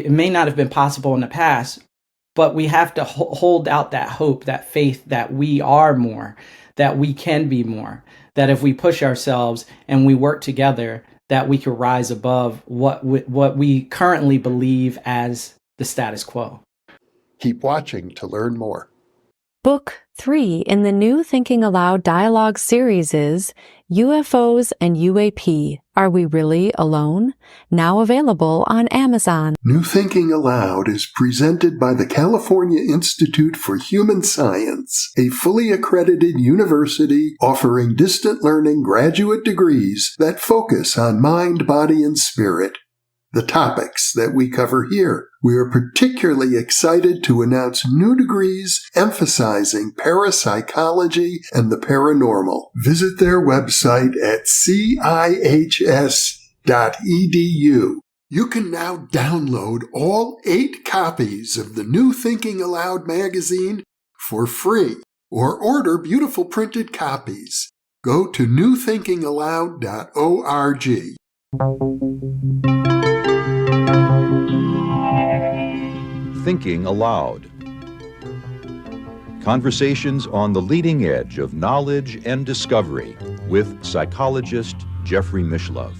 It may not have been possible in the past, but we have to hold out that hope, that faith that we are more, that we can be more, that if we push ourselves and we work together, that we can rise above what we currently believe as the status quo. Keep watching to learn more. Book 3 in the new Thinking Aloud dialogue series is UFOs and UAP, Are We Really Alone? Now available on Amazon. New Thinking Aloud is presented by the California Institute for Human Science, a fully accredited university offering distant learning graduate degrees that focus on mind, body, and spirit. The topics that we cover here. We are particularly excited to announce new degrees emphasizing parapsychology and the paranormal. Visit their website at cihs.edu. You can now download all 8 copies of the New Thinking Aloud magazine for free or order beautiful printed copies. Go to newthinkingaloud.org. Thinking Aloud. Conversations on the leading edge of knowledge and discovery with psychologist Jeffrey Mishlove.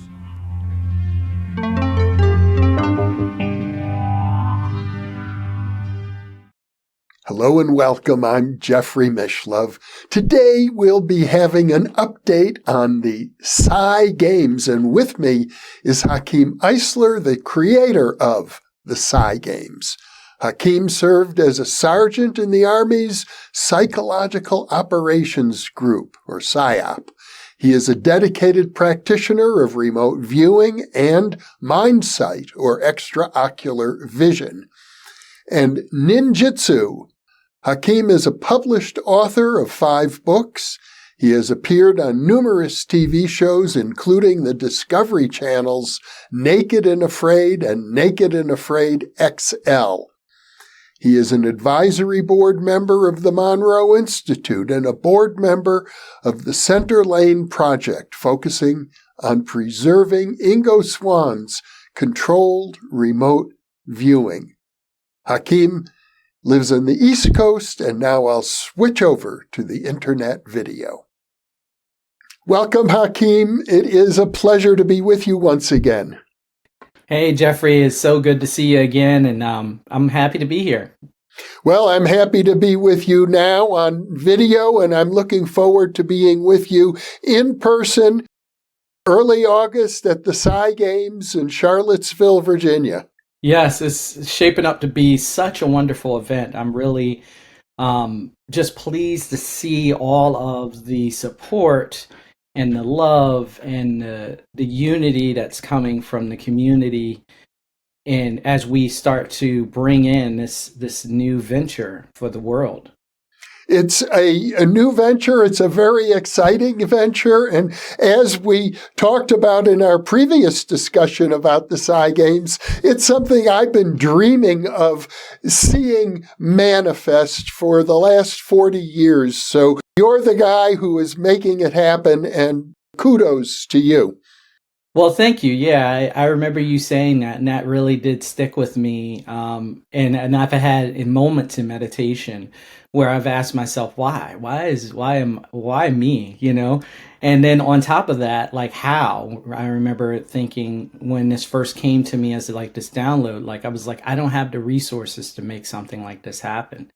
Hello and welcome. I'm Jeffrey Mishlove. Today we'll be having an update on the Psi Games, and with me is Hakim Eisler, the creator of the Psi Games. Hakim served as a sergeant in the Army's Psychological Operations Group, or PSYOP. He is a dedicated practitioner of remote viewing and mind sight, or extraocular vision. And ninjutsu. Hakim is a published author of 5 books. He has appeared on numerous TV shows, including the Discovery Channel's Naked and Afraid and Naked and Afraid XL. He is an advisory board member of the Monroe Institute and a board member of the Center Lane Project, focusing on preserving Ingo Swann's controlled remote viewing. Hakim lives on the East Coast, and now I'll switch over to the internet video. Welcome, Hakim. It is a pleasure to be with you once again. Hey, Jeffrey, it's so good to see you again, and I'm happy to be here. Well, I'm happy to be with you now on video, and I'm looking forward to being with you in person early August at the Psi Games in Charlottesville, Virginia. Yes, it's shaping up to be such a wonderful event. I'm really just pleased to see all of the support and the love and the unity that's coming from the community, and as we start to bring in this new venture for the world. It's a new venture. It's a very exciting venture. And as we talked about in our previous discussion about the Psi Games, it's something I've been dreaming of seeing manifest for the last 40 years. So you're the guy who is making it happen, and kudos to you. Well, thank you. Yeah, I remember you saying that, and that really did stick with me. And I've had in moments in meditation where I've asked myself, why me, you know? And then on top of that, like how, I remember thinking when this first came to me as like this download, like I was like, I don't have the resources to make something like this happen.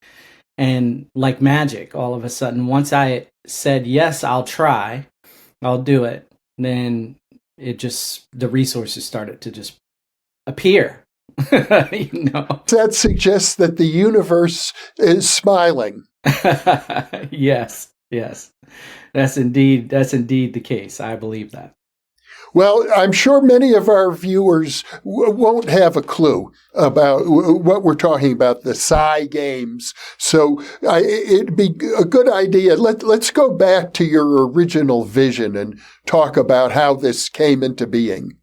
And like magic, all of a sudden, once I said, yes, I'll try, I'll do it, then the resources started to just appear. You know, that suggests that the universe is smiling. Yes, that's indeed the case. I believe that. Well, I'm sure many of our viewers won't have a clue about what we're talking about, the Psi Games. So it'd be a good idea. Let's go back to your original vision and talk about how this came into being.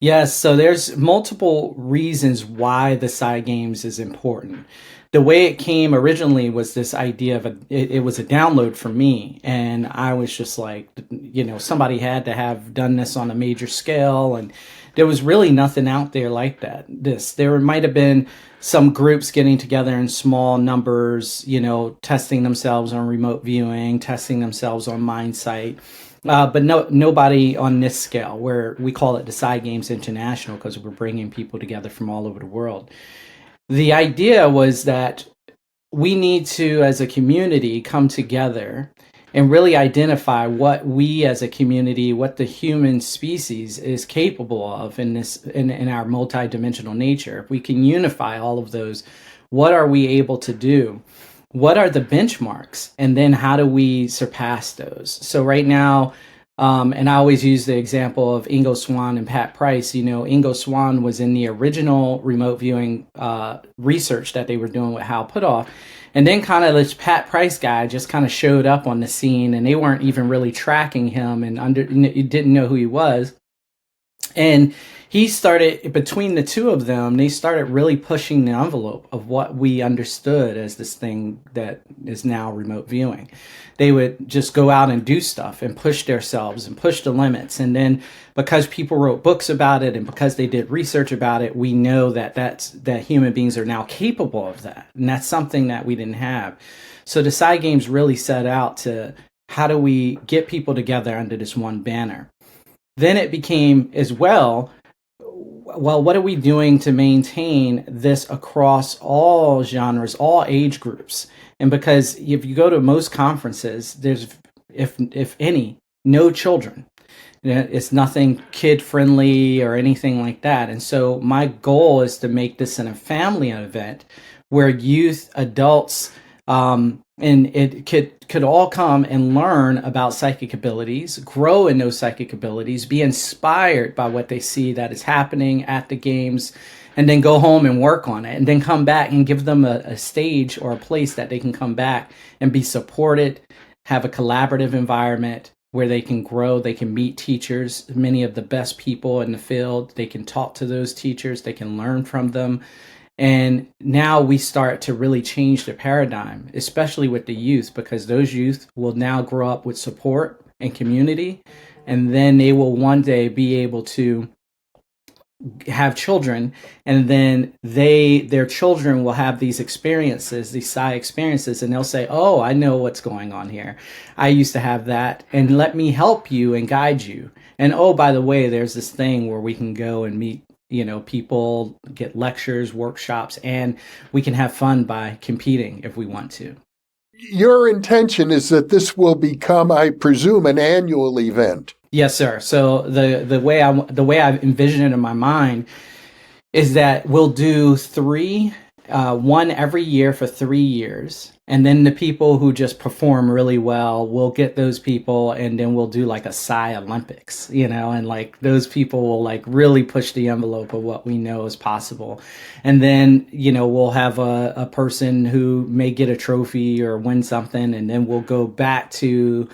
Yes, so there's multiple reasons why the Psi Games is important. The way it came originally was this idea of it was a download for me, and I was just like, you know, somebody had to have done this on a major scale, and there was really nothing out there like that. There might have been some groups getting together in small numbers, testing themselves on remote viewing, testing themselves on mind sight. But nobody on this scale, where we call it the Psi Games International because we're bringing people together from all over the world. The idea was that we need to, as a community, come together and really identify what we as a community, what the human species is capable of in our multidimensional nature. If we can unify all of those, what are we able to do? What are the benchmarks? And then how do we surpass those? So right now, and I always use the example of Ingo Swann and Pat Price. Ingo Swann was in the original remote viewing research that they were doing with Hal Puthoff. And then kind of this Pat Price guy just kind of showed up on the scene, and they weren't even really tracking him and didn't know who he was. And he started, between the two of them, they started really pushing the envelope of what we understood as this thing that is now remote viewing. They would just go out and do stuff and push themselves and push the limits. And then because people wrote books about it and because they did research about it, we know that human beings are now capable of that. And that's something that we didn't have. So the Psi Games really set out to, how do we get people together under this one banner? Then it became as well, what are we doing to maintain this across all genres, all age groups? And because if you go to most conferences, there's, if any, no children. It's nothing kid-friendly or anything like that. And so my goal is to make this a family event where youth, adults, and it could all come and learn about psychic abilities, grow in those psychic abilities, be inspired by what they see that is happening at the games, and then go home and work on it, and then come back and give them a stage or a place that they can come back and be supported, have a collaborative environment where they can grow, they can meet teachers, many of the best people in the field, they can talk to those teachers, they can learn from them. And now we start to really change the paradigm, especially with the youth, because those youth will now grow up with support and community, and then they will one day be able to have children, and then their children will have these experiences, these psi experiences, and they'll say, oh, I know what's going on here. I used to have that, and let me help you and guide you. And oh, by the way, there's this thing where we can go and meet people, get lectures, workshops, and we can have fun by competing if we want to. Your intention is that this will become, I presume, an annual event. Yes, sir. So the way I envision it in my mind is that we'll do one every year for 3 years. And then the people who just perform really well, we'll get those people, and then we'll do like a Psi Olympics, and like those people will like really push the envelope of what we know is possible. And then, we'll have a person who may get a trophy or win something, and then we'll go back to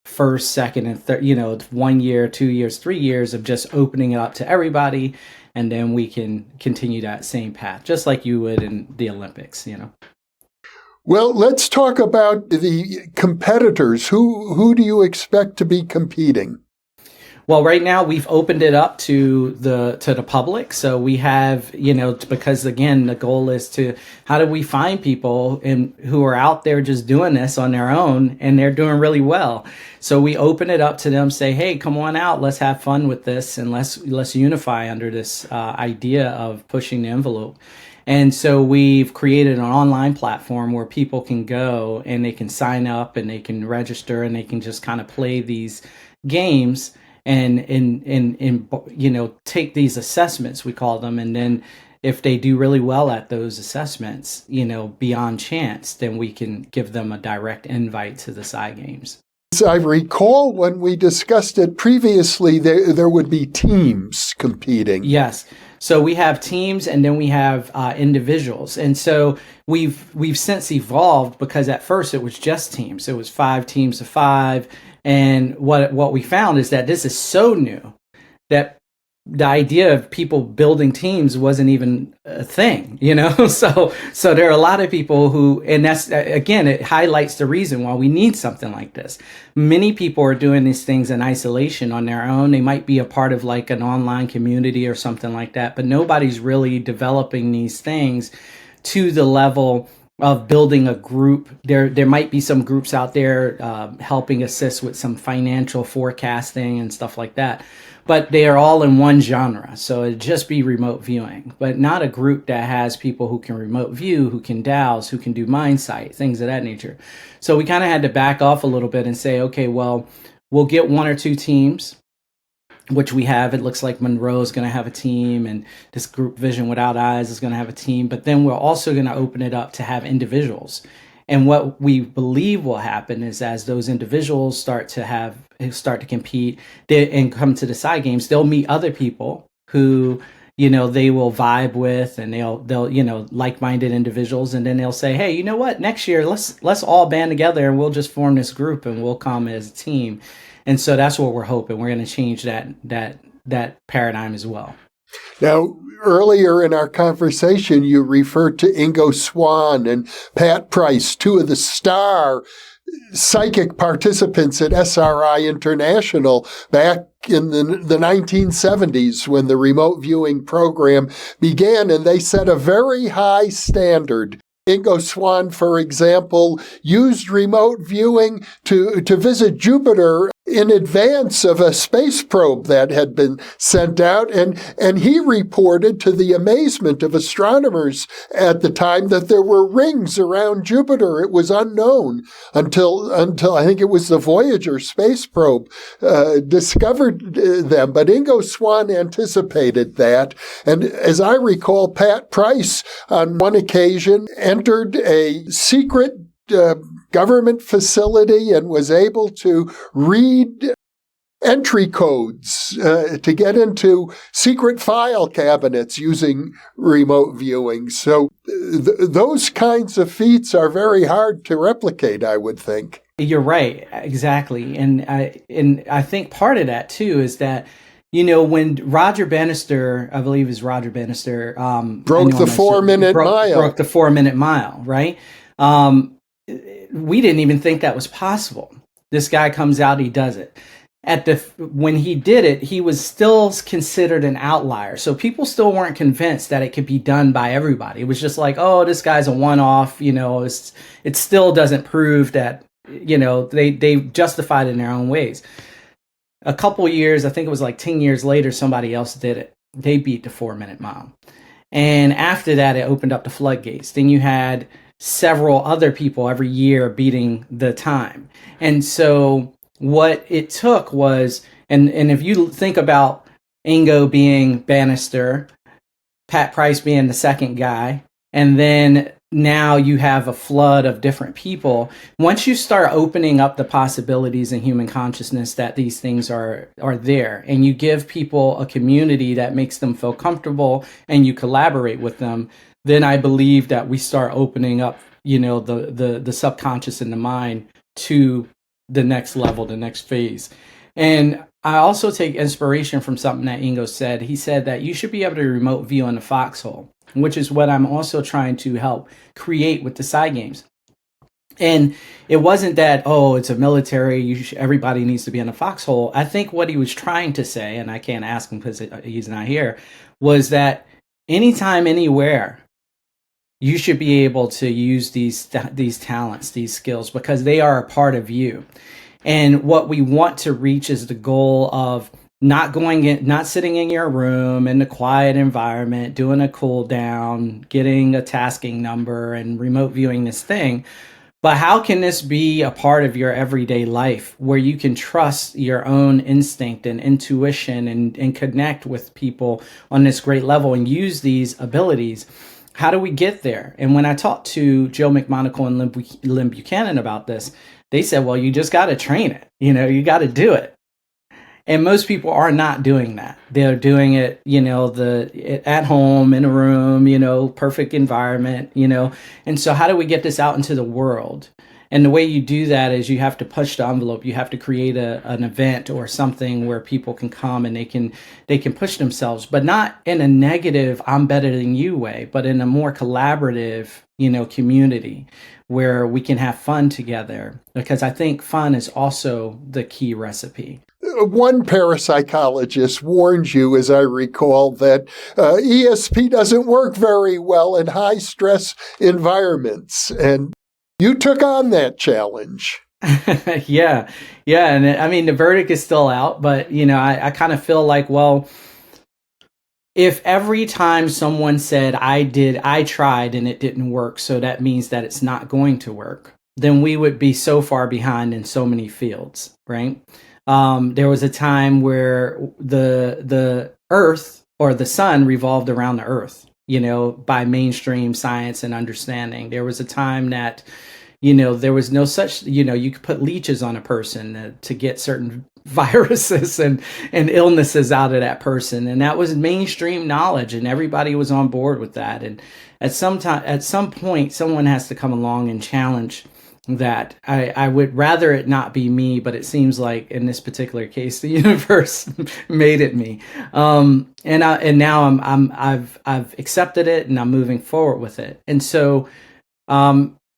first, second, and third, 1 year, 2 years, 3 years of just opening it up to everybody. And then we can continue that same path, just like you would in the Olympics, Well, let's talk about the competitors. Who do you expect to be competing? Well, right now we've opened it up to the public. So we have, because again, the goal is to, how do we find people who are out there just doing this on their own, and they're doing really well. So we open it up to them, say, hey, come on out, let's have fun with this, and let's unify under this idea of pushing the envelope. And so we've created an online platform where people can go and they can sign up and they can register and they can just kind of play these games and take these assessments, we call them. And then if they do really well at those assessments, beyond chance, then we can give them a direct invite to the Psi Games. As I recall, when we discussed it previously, there would be teams competing. Yes. So we have teams, and then we have individuals. And so we've since evolved, because at first it was just teams. It was 5 teams of 5. And what we found is that this is so new that the idea of people building teams wasn't even a thing, so there are a lot of people who, and that's, again, it highlights the reason why we need something like this. Many people are doing these things in isolation on their own. They might be a part of like an online community or something like that, but nobody's really developing these things to the level of building a group. There might be some groups out there helping assist with some financial forecasting and stuff like that, but they are all in one genre. So it'd just be remote viewing, but not a group that has people who can remote view, who can dowse, who can do mind sight, things of that nature. So we kind of had to back off a little bit and say, okay, well, we'll get one or two teams, which we have. It looks like Monroe is going to have a team, and this group Vision Without Eyes is going to have a team. But then we're also going to open it up to have individuals. And what we believe will happen is, as those individuals start to compete and come to the Psi Games, they'll meet other people who, they will vibe with, and they'll like-minded individuals, and then they'll say, hey, you know what, next year let's all band together and we'll just form this group and we'll come as a team. And so that's what we're hoping. We're going to change that paradigm as well. Now, earlier in our conversation, you referred to Ingo Swann and Pat Price, two of the star psychic participants at SRI International back in the 1970s when the remote viewing program began, and they set a very high standard. Ingo Swann, for example, used remote viewing to visit Jupiter in advance of a space probe that had been sent out, and he reported, to the amazement of astronomers at the time, that there were rings around Jupiter. It was unknown until I think it was the Voyager space probe discovered them. But Ingo Swann anticipated that, and as I recall, Pat Price on one occasion entered a secret government facility and was able to read entry codes to get into secret file cabinets using remote viewing. So those kinds of feats are very hard to replicate, I would think. You're right, exactly. And I think part of that too is that, when Roger Bannister, I believe is Roger Bannister, broke the 4-minute mile. Broke the 4-minute mile, right? We didn't even think that was possible. This guy comes out, he does it. When he did it, he was still considered an outlier. So people still weren't convinced that it could be done by everybody. It was just like, oh, this guy's a one-off, it still doesn't prove that, they justified it in their own ways. A couple years, I think it was like 10 years later, somebody else did it. They beat the 4-minute mile. And after that, it opened up the floodgates. Then you had several other people every year beating the time. And so what it took was, and if you think about Ingo being Bannister, Pat Price being the second guy, and then now you have a flood of different people. Once you start opening up the possibilities in human consciousness that these things are there, and you give people a community that makes them feel comfortable, and you collaborate with them, then I believe that we start opening up, the subconscious and the mind to the next level, the next phase. And I also take inspiration from something that Ingo said. He said that you should be able to remote view in the foxhole, which is what I'm also trying to help create with the Psi Games. And it wasn't that, oh, it's a military, everybody needs to be in a foxhole. I think what he was trying to say, and I can't ask him because he's not here, was that anytime, anywhere, you should be able to use these talents, these skills, because they are a part of you. And what we want to reach is the goal of not sitting in your room in a quiet environment, doing a cool down, getting a tasking number and remote viewing this thing. But how can this be a part of your everyday life where you can trust your own instinct and intuition and connect with people on this great level and use these abilities? How do we get there? And when I talked to Joe McMonagle and Lynn Buchanan about this, they said, well, you just got to train it. You got to do it. And most people are not doing that. They're doing it, at home, in a room, perfect environment, And so how do we get this out into the world? And the way you do that is you have to push the envelope. You have to create an event or something where people can come and they can push themselves, but not in a negative "I'm better than you" way, but in a more collaborative, community where we can have fun together. Because I think fun is also the key recipe. One parapsychologist warned you, as I recall, that ESP doesn't work very well in high stress environments. And you took on that challenge. Yeah. And I mean, the verdict is still out, but, I kind of feel like, well, if every time someone said I tried and it didn't work, so that means that it's not going to work, then we would be so far behind in so many fields, right? There was a time where the Earth or the sun revolved around the Earth, by mainstream science and understanding. There was a time that, there was no such, you could put leeches on a person to get certain viruses and illnesses out of that person. And that was mainstream knowledge, and everybody was on board with that. And at some point, someone has to come along and challenge that. I would rather it not be me, but it seems like in this particular case, the universe made it me. And now I've accepted it and I'm moving forward with it. And so,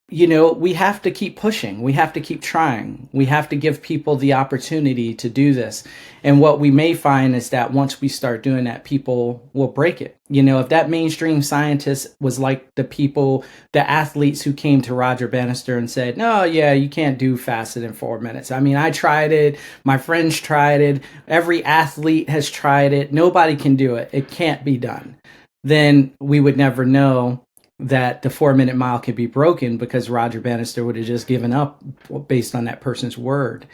we have to keep pushing. We have to keep trying. We have to give people the opportunity to do this. And what we may find is that once we start doing that, people will break it. If that mainstream scientist was like the athletes who came to Roger Bannister and said, "No, yeah, you can't do faster than 4 minutes. I mean, I tried it. My friends tried it. Every athlete has tried it. Nobody can do it. It can't be done." Then we would never know that the 4-minute mile could be broken, because Roger Bannister would have just given up based on that person's word.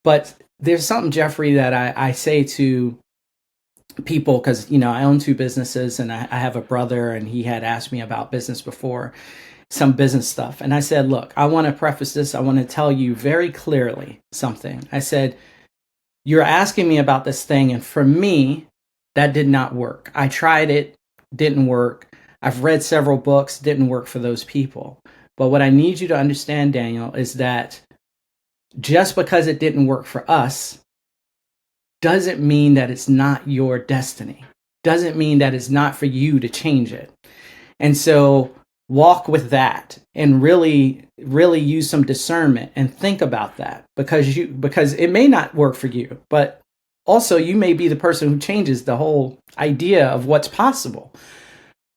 But there's something, Jeffrey, that I say to people, because, I own 2 businesses and I have a brother, and he had asked me about business before, some business stuff. And I said, look, I want to preface this. I want to tell you very clearly something. I said, you're asking me about this thing. And for me, that did not work. I tried it, didn't work. I've read several books, didn't work for those people. But what I need you to understand, Daniel, is that just because it didn't work for us doesn't mean that it's not your destiny. Doesn't mean that it's not for you to change it. And so walk with that and really, really use some discernment and think about that, because it may not work for you, but also you may be the person who changes the whole idea of what's possible.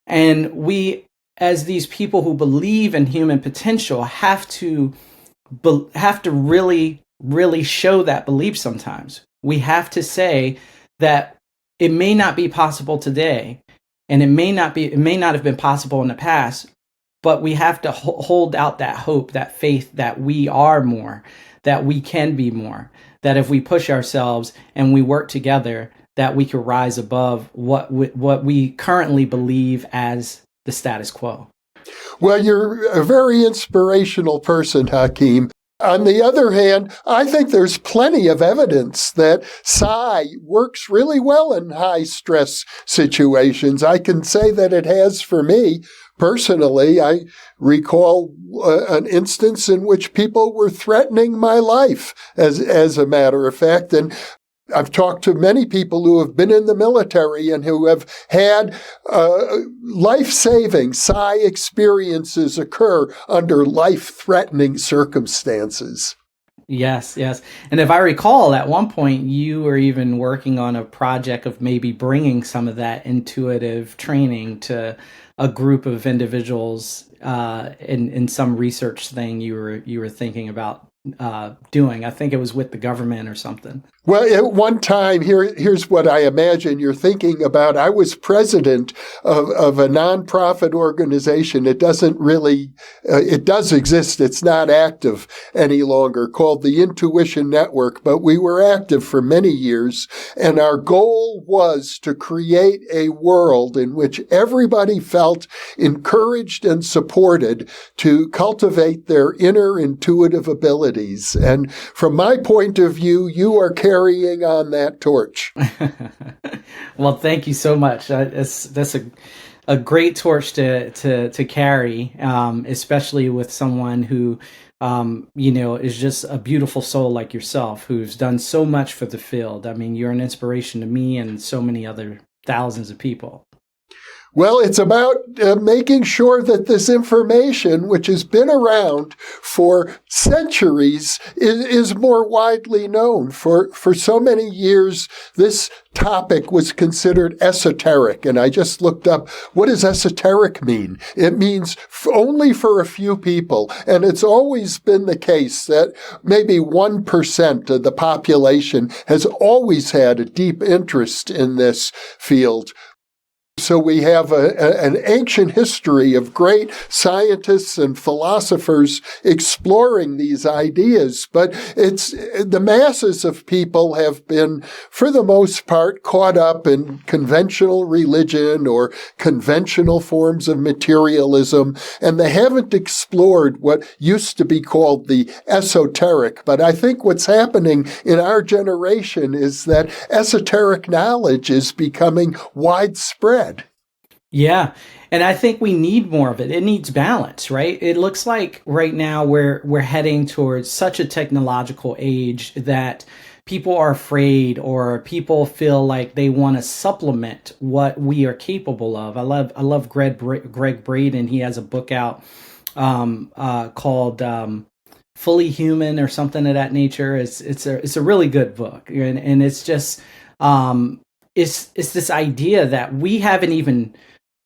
And we, as these people who believe in human potential, have to really, really show that belief sometimes. We have to say that it may not be possible today, and it may not have been possible in the past, but we have to hold out that hope, that faith that we are more, that we can be more, that if we push ourselves and we work together, that we could rise above what we currently believe as the status quo. Well, you're a very inspirational person, Hakim. On the other hand, I think there's plenty of evidence that psi works really well in high-stress situations. I can say that it has for me. Personally, I recall an instance in which people were threatening my life, as a matter of fact. And I've talked to many people who have been in the military and who have had life-saving psi experiences occur under life-threatening circumstances. Yes. And if I recall, at one point, you were even working on a project of maybe bringing some of that intuitive training to a group of individuals in some research thing you were thinking about doing. I think it was with the government or something. Well, at one time, here's what I imagine you're thinking about. I was president of a nonprofit organization. It doesn't really, it does exist. It's not active any longer, called the Intuition Network, but we were active for many years. And our goal was to create a world in which everybody felt encouraged and supported to cultivate their inner intuitive abilities. And from my point of view, you are carrying on that torch. Well, thank you so much. That's a a great torch to carry, especially with someone who, is just a beautiful soul like yourself, who's done so much for the field. I mean, you're an inspiration to me and so many other thousands of people. Well, it's about making sure that this information, which has been around for centuries, is more widely known. For so many years, this topic was considered esoteric, and I just looked up, what does esoteric mean? It means only for a few people, and it's always been the case that maybe 1% of the population has always had a deep interest in this field. So we have an ancient history of great scientists and philosophers exploring these ideas, but the masses of people have been, for the most part, caught up in conventional religion or conventional forms of materialism, and they haven't explored what used to be called the esoteric. But I think what's happening in our generation is that esoteric knowledge is becoming widespread. Yeah. And I think we need more of it. It needs balance, right? It looks like right now we're heading towards such a technological age that people are afraid, or people feel like they want to supplement what we are capable of. I love Greg Braden. He has a book out called Fully Human or something of that nature. It's a really good book, and it's just it's this idea that we haven't even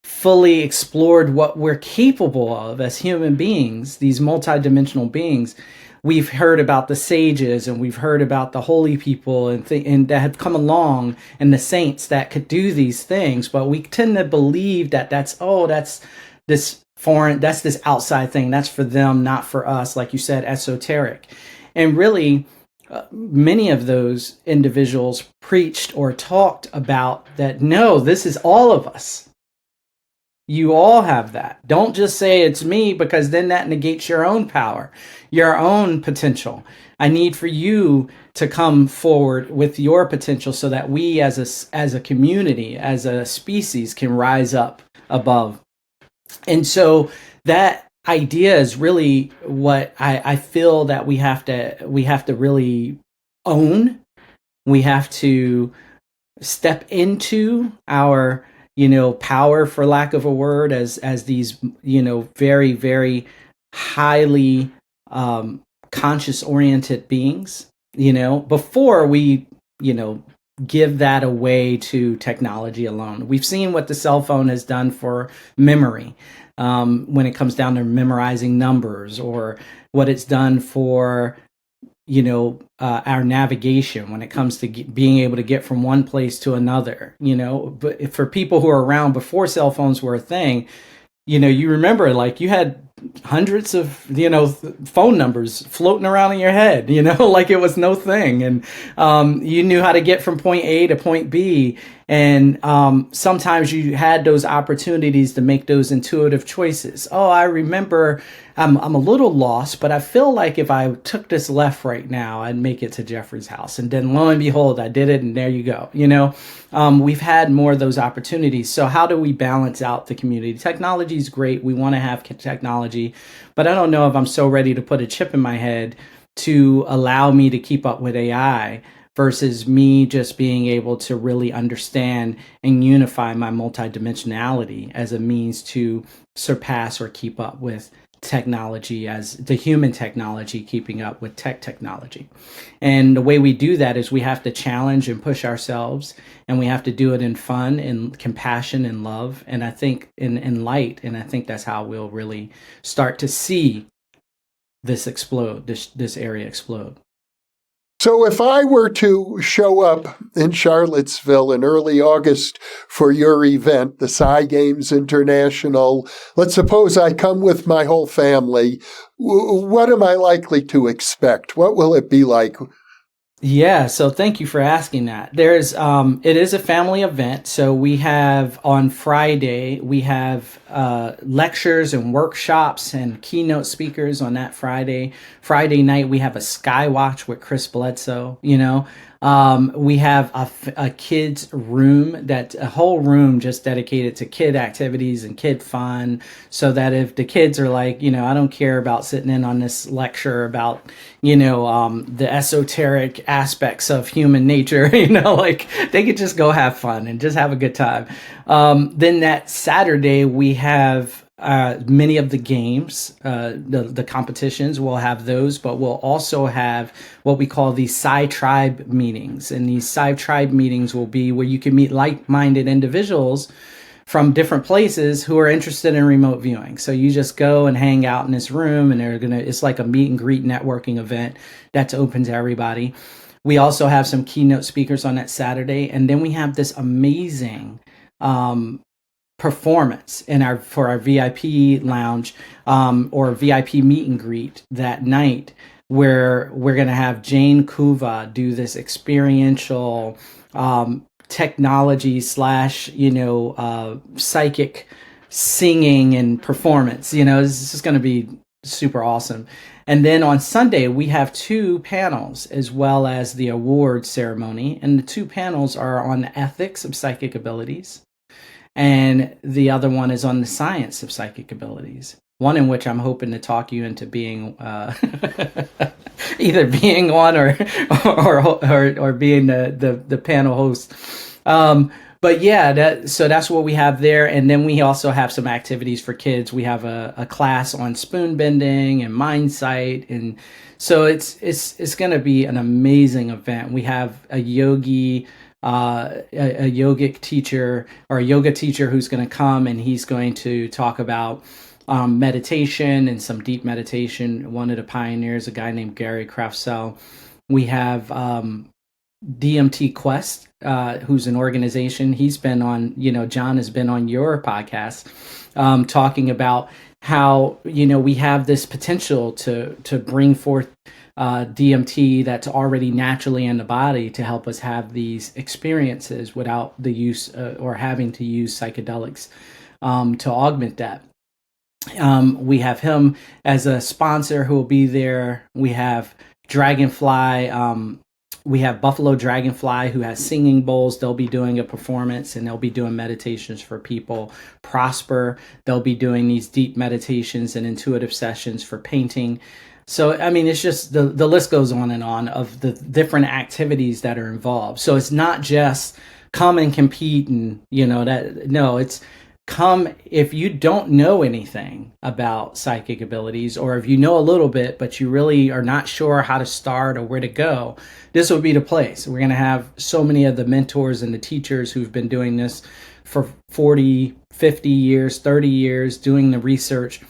fully explored what we're capable of as human beings, these multidimensional beings. We've heard about the sages, and we've heard about the holy people and that have come along, and the saints that could do these things, but we tend to believe that that's this foreign, that's this outside thing, that's for them, not for us, like you said, esoteric. And really, many of those individuals preached or talked about that, no, this is all of us. You all have that. Don't just say it's me, because then that negates your own power, your own potential. I need for you to come forward with your potential so that we as a community, as a species, can rise up above. And so that idea is really what I feel that we have to really own. We have to step into our power, for lack of a word, as these, very, very highly conscious oriented beings, before we, give that away to technology alone. We've seen what the cell phone has done for memory, when it comes down to memorizing numbers, or what it's done for our navigation when it comes to being able to get from one place to another, but for people who are around before cell phones were a thing, you remember, like, you had hundreds of, phone numbers floating around in your head, like it was no thing. And you knew how to get from point A to point B. And sometimes you had those opportunities to make those intuitive choices. Oh, I remember I'm a little lost, but I feel like if I took this left right now, I'd make it to Jeffrey's house. And then lo and behold, I did it, and there you go. We've had more of those opportunities. So how do we balance out the community? Technology is great. We want to have technology, but I don't know if I'm so ready to put a chip in my head to allow me to keep up with AI versus me just being able to really understand and unify my multidimensionality as a means to surpass or keep up with technology, as the human technology keeping up with technology. And the way we do that is we have to challenge and push ourselves, and we have to do it in fun and compassion and love, and I think in light. And I think that's how we'll really start to see this explode, this area explode. So if I were to show up in Charlottesville in early August for your event, the Psi Games International, let's suppose I come with my whole family, what am I likely to expect? What will it be like? Yeah, so thank you for asking that. It is a family event. So we have on Friday, we have lectures and workshops and keynote speakers on that Friday. Friday night, we have a Sky Watch with Chris Bledsoe. We have a kids room, a whole room just dedicated to kid activities and kid fun, so that if the kids are like, I don't care about sitting in on this lecture about, the esoteric aspects of human nature, like they could just go have fun and just have a good time. Then that Saturday we have many of the games, the competitions, we'll have those, but we'll also have what we call these Psi Tribe meetings. And these Psi Tribe meetings will be where you can meet like-minded individuals from different places who are interested in remote viewing. So you just go and hang out in this room, and it's like a meet and greet networking event that's open to everybody. We also have some keynote speakers on that Saturday. And then we have this amazing performance for our VIP lounge, or VIP meet and greet that night, where we're going to have Jane Kuva do this experiential technology / psychic singing and performance. This is going to be super awesome. And then on Sunday, we have 2 panels as well as the award ceremony. And the 2 panels are on the ethics of psychic abilities, and the other one is on the science of psychic abilities. One in which I'm hoping to talk you into being either being on or being the panel host. But yeah, so that's what we have there. And then we also have some activities for kids. We have a class on spoon bending and mind sight, and so it's going to be an amazing event. We have a yogi. A yogic teacher, or a yoga teacher, who's going to come, and he's going to talk about meditation and some deep meditation. One of the pioneers, a guy named Gary Krafsell. We have DMT Quest, who's an organization. He's been on, John has been on your podcast, talking about how, we have this potential to bring forth DMT that's already naturally in the body to help us have these experiences without the use or having to use psychedelics to augment that. We have him as a sponsor who will be there. We have Dragonfly. We have Buffalo Dragonfly, who has singing bowls. They'll be doing a performance, and they'll be doing meditations for people. Prosper, they'll be doing these deep meditations and intuitive sessions for painting. So, it's just the list goes on and on of the different activities that are involved. So it's not just come and compete and, it's come if you don't know anything about psychic abilities, or if you know a little bit, but you really are not sure how to start or where to go, this would be the place. We're going to have so many of the mentors and the teachers who've been doing this for 40, 50 years, 30 years, doing the research.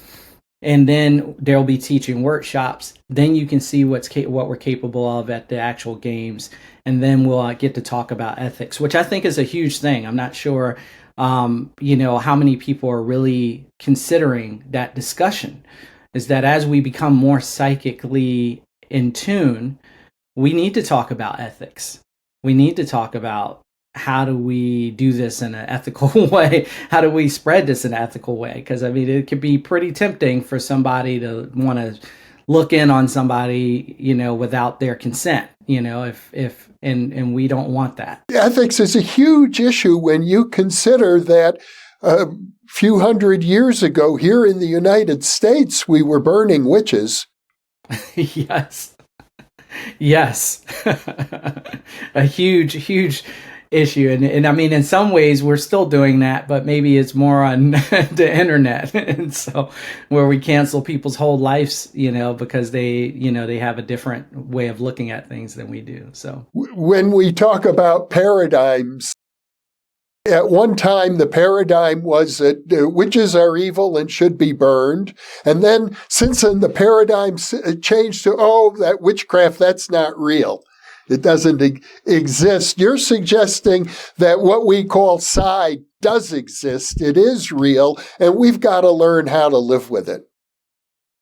And then they'll be teaching workshops. Then you can see what we're capable of at the actual games. And then we'll get to talk about ethics, which I think is a huge thing. I'm not sure, how many people are really considering that discussion. Is that as we become more psychically in tune, we need to talk about ethics. We need to talk about, how do we do this in an ethical way? How do we spread this in an ethical way? Because it could be pretty tempting for somebody to want to look in on somebody, without their consent, and we don't want that. Ethics is a huge issue when you consider that a few hundred years ago here in the United States, we were burning witches. Yes. A huge issue. And in some ways we're still doing that, but maybe it's more on the internet. And so where we cancel people's whole lives, because they have a different way of looking at things than we do. So when we talk about paradigms, at one time, the paradigm was that witches are evil and should be burned. And then since then, the paradigm changed to, that witchcraft, that's not real. It doesn't exist. You're suggesting that what we call psi does exist. It is real, and we've got to learn how to live with it.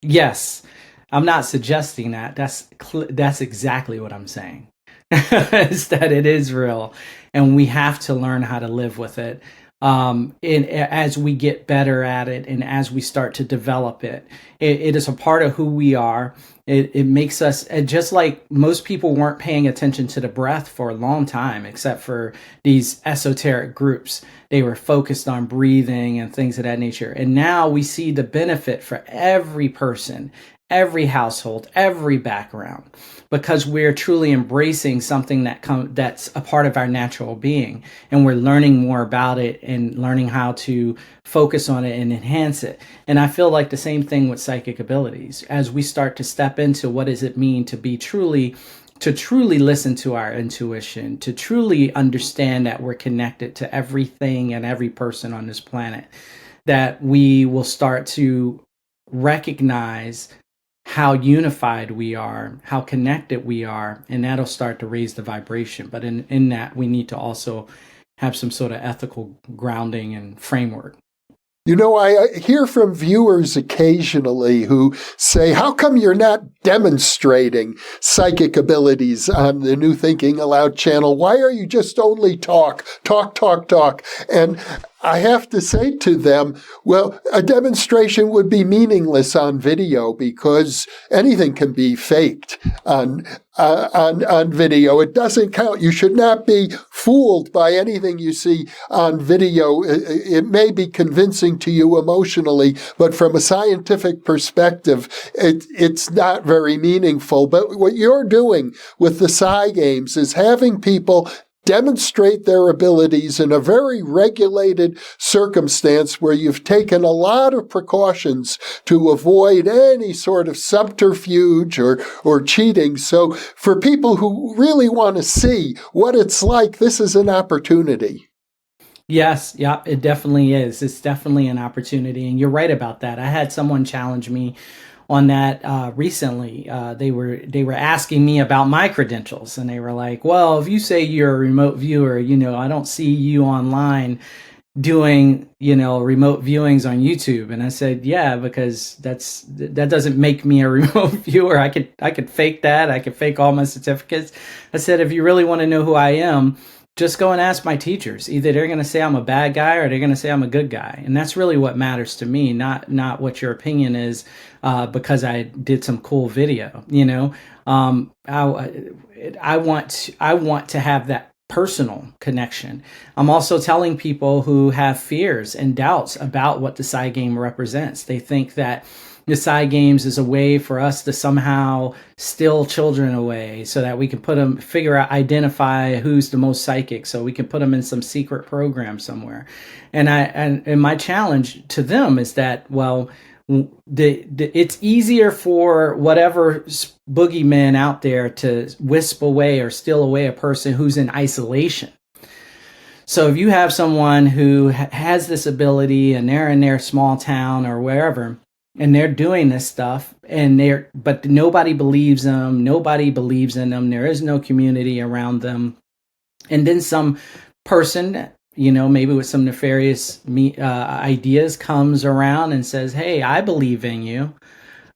Yes. I'm not suggesting that. That's exactly what I'm saying. Is that it is real, and we have to learn how to live with it. as we get better at it and as we start to develop it. It is a part of who we are. It makes us, just like most people weren't paying attention to the breath for a long time, except for these esoteric groups. They were focused on breathing and things of that nature. And now we see the benefit for every person, every household, every background, because we're truly embracing something that's a part of our natural being, and we're learning more about it and learning how to focus on it and enhance it. And I feel like the same thing with psychic abilities. As we start to step into what does it mean to truly listen to our intuition, to truly understand that we're connected to everything and every person on this planet, that we will start to recognize how unified we are, how connected we are, and that'll start to raise the vibration. But in that, we need to also have some sort of ethical grounding and framework. You know, I hear from viewers occasionally who say, how come you're not demonstrating psychic abilities on the New Thinking Aloud channel? Why are you just only talk? And I have to say to them, well, a demonstration would be meaningless on video because anything can be faked on video. It doesn't count. You should not be fooled by anything you see on video. It may be convincing to you emotionally, but from a scientific perspective, it's not very meaningful. But what you're doing with the Psi Games is having people demonstrate their abilities in a very regulated circumstance where you've taken a lot of precautions to avoid any sort of subterfuge or cheating. So for people who really want to see what it's like, this is an opportunity. Yes, yeah, it definitely is. It's definitely an opportunity. And you're right about that. I had someone challenge me on that recently. They were asking me about my credentials, and they were like, well, if you say you're a remote viewer, I don't see you online doing, remote viewings on YouTube. And I said, yeah, because that doesn't make me a remote viewer. I could fake that. I could fake all my certificates. I said, if you really want to know who I am, just go and ask my teachers. Either they're going to say I'm a bad guy or they're going to say I'm a good guy. And that's really what matters to me, not what your opinion is because I did some cool video. I want to have that personal connection. I'm also telling people who have fears and doubts about what the Psi game represents. They think that the Psi Games is a way for us to somehow steal children away so that we can identify who's the most psychic, so we can put them in some secret program somewhere. And my challenge to them is that, well, it's easier for whatever boogeyman out there to wisp away or steal away a person who's in isolation. So if you have someone who has this ability and they're in their small town or wherever, and they're doing this stuff, but nobody believes them. Nobody believes in them. There is no community around them. And then some person, maybe with some nefarious ideas, comes around and says, "Hey, I believe in you.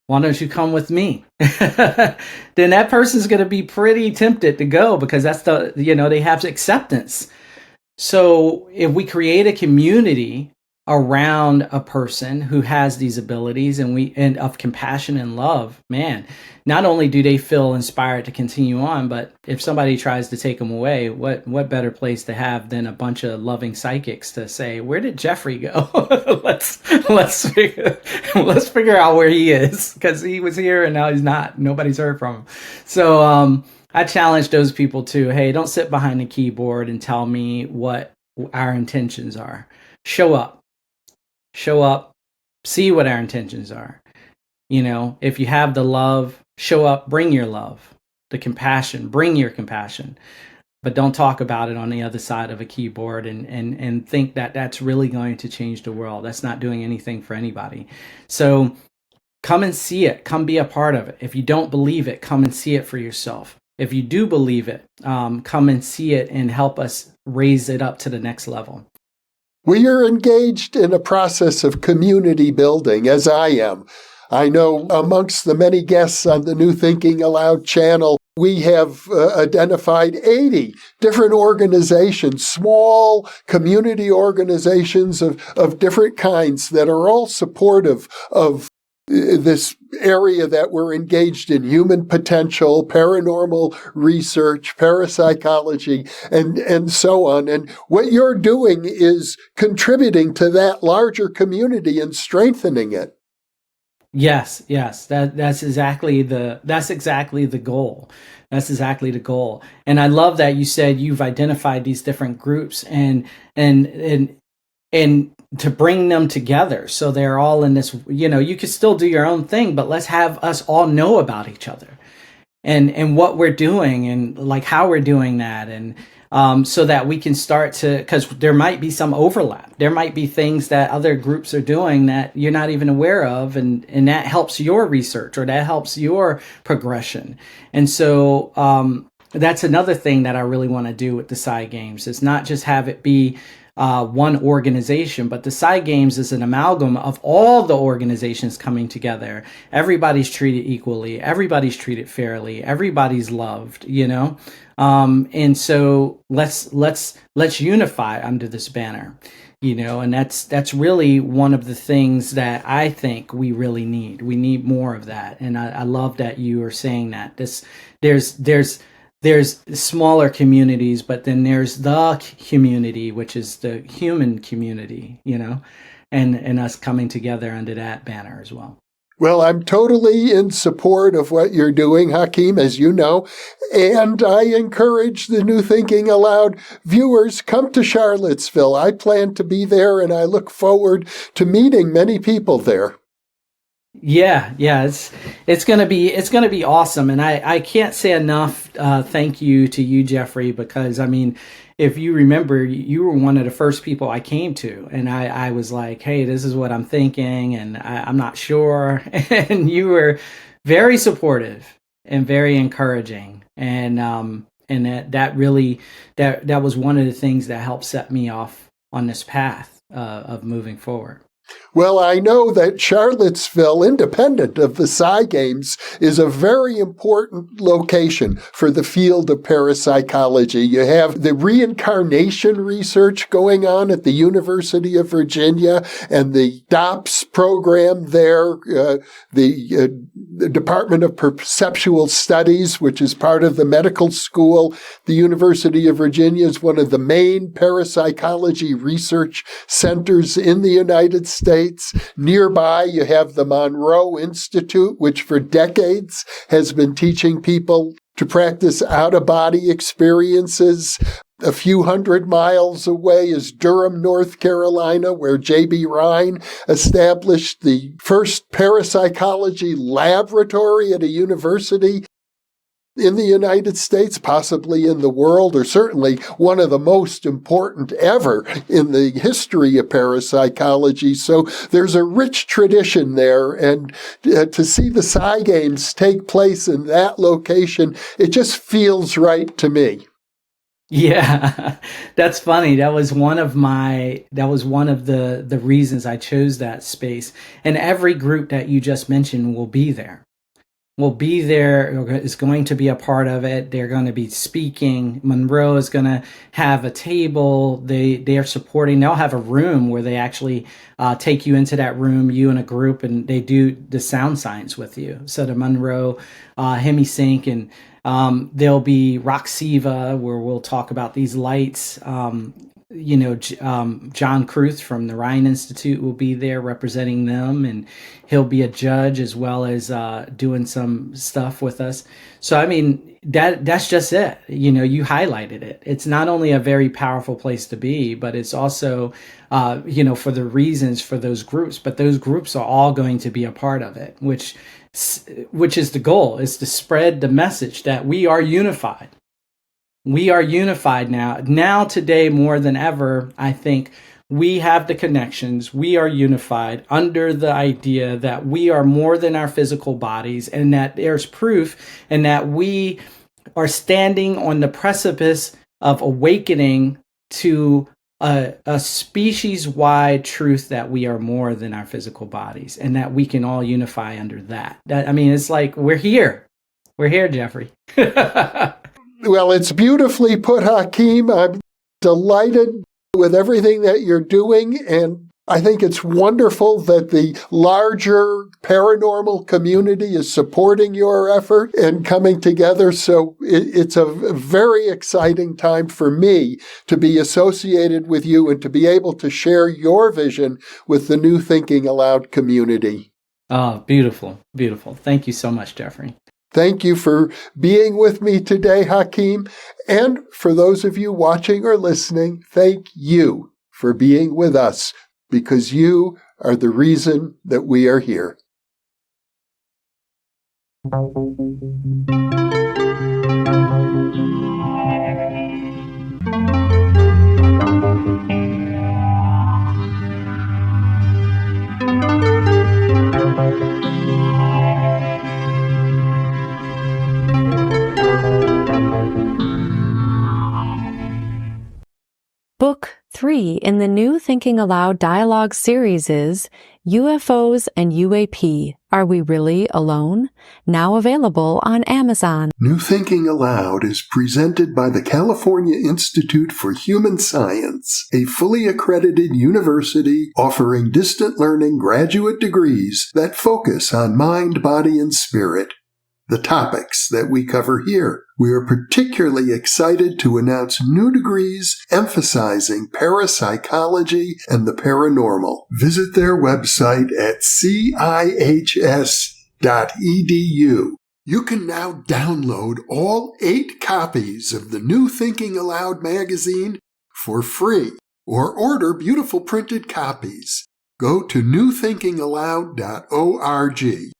Why don't you come with me?" Then that person's going to be pretty tempted to go because that's they have acceptance. So if we create a community around a person who has these abilities and of compassion and love, man, not only do they feel inspired to continue on, but if somebody tries to take them away, what better place to have than a bunch of loving psychics to say, where did Jeffrey go? let's figure out where he is, because he was here and now he's not. Nobody's heard from him. So I challenge those people too. Hey, don't sit behind the keyboard and tell me what our intentions are. Show up, see what our intentions are. If you have the love, show up, bring your love, the compassion, bring your compassion, but don't talk about it on the other side of a keyboard and think that that's really going to change the world. That's not doing anything for anybody. So come and see it, come be a part of it. If you don't believe it, come and see it for yourself. If you do believe it, come and see it and help us raise it up to the next level. We are engaged in a process of community building, as I am. I know amongst the many guests on the New Thinking Aloud channel, we have identified 80 different organizations, small community organizations of different kinds that are all supportive of this area that we're engaged in: human potential, paranormal research, parapsychology, and so on. And what you're doing is contributing to that larger community and strengthening it. Yes, yes, that's exactly the goal. That's exactly the goal. And I love that you said you've identified these different groups and to bring them together so they're all in this, you could still do your own thing, but let's have us all know about each other and what we're doing and like how we're doing that, and so that we can start to, because there might be some overlap. There might be things that other groups are doing that you're not even aware of, and that helps your research or that helps your progression. And so that's another thing that I really want to do with the Psi Games, is not just have it be one organization, but the Psi Games is an amalgam of all the organizations coming together. Everybody's treated equally. Everybody's treated fairly. Everybody's loved, and so let's unify under this banner, and that's really one of the things that I think we really need. We need more of that. And I love that you are saying that there's smaller communities, but then there's the community, which is the human community, and us coming together under that banner as well. Well, I'm totally in support of what you're doing, Hakim, as you know, and I encourage the New Thinking Aloud viewers, come to Charlottesville. I plan to be there, and I look forward to meeting many people there. Yeah, it's gonna be awesome, and I can't say enough thank you to you, Jeffrey, because I mean, if you remember, you were one of the first people I came to, and I was like, hey, this is what I'm thinking, and I'm not sure, and you were very supportive and very encouraging, and that really that was one of the things that helped set me off on this path of moving forward. Well, I know that Charlottesville, independent of the Psi Games, is a very important location for the field of parapsychology. You have the reincarnation research going on at the University of Virginia and the DOPS program there, the Department of Perceptual Studies, which is part of the medical school. The University of Virginia is one of the main parapsychology research centers in the United States. Nearby, you have the Monroe Institute, which for decades has been teaching people to practice out-of-body experiences. A few hundred miles away is Durham, North Carolina, where J.B. Rhine established the first parapsychology laboratory at a university in the United States, possibly in the world, or certainly one of the most important ever in the history of parapsychology. So there's a rich tradition there, and to see the Psi Games take place in that location, it just feels right to me. Yeah, that's funny. That was one of the reasons I chose that space. And every group that you just mentioned will be there. Is going to be a part of it. They're going to be speaking. Monroe is going to have a table. They are supporting. They'll have a room where they actually take you into that room, you and a group, and they do the sound science with you. So the Monroe Hemisync, and there'll be Roxiva, where we'll talk about these lights. John Kruth from the Rhine Institute will be there representing them, and he'll be a judge as well as doing some stuff with us. So, I mean, that's just it. You highlighted it. It's not only a very powerful place to be, but it's also, for the reasons for those groups. But those groups are all going to be a part of it, which is the goal, is to spread the message that we are unified. We are unified now. Now, today, more than ever, I think we have the connections. We are unified under the idea that we are more than our physical bodies, and that there's proof, and that we are standing on the precipice of awakening to a species-wide truth that we are more than our physical bodies, and that we can all unify under that. It's like we're here. We're here, Jeffrey. Well, it's beautifully put, Hakim. I'm delighted with everything that you're doing, and I think it's wonderful that the larger paranormal community is supporting your effort and coming together. So it's a very exciting time for me to be associated with you and to be able to share your vision with the New Thinking Aloud community. Oh, beautiful, beautiful. Thank you so much, Jeffrey. Thank you for being with me today, Hakim. And for those of you watching or listening, thank you for being with us, because you are the reason that we are here. Book 3 in the new Thinking Aloud dialogue series is UFOs and UAP, Are We Really Alone? Now available on Amazon. New Thinking Aloud is presented by the California Institute for Human Science, a fully accredited university offering distant learning graduate degrees that focus on mind, body, and spirit. The topics that we cover here. We are particularly excited to announce new degrees emphasizing parapsychology and the paranormal. Visit their website at cihs.edu. You can now download all 8 copies of the New Thinking Aloud magazine for free, or order beautiful printed copies. Go to newthinkingaloud.org.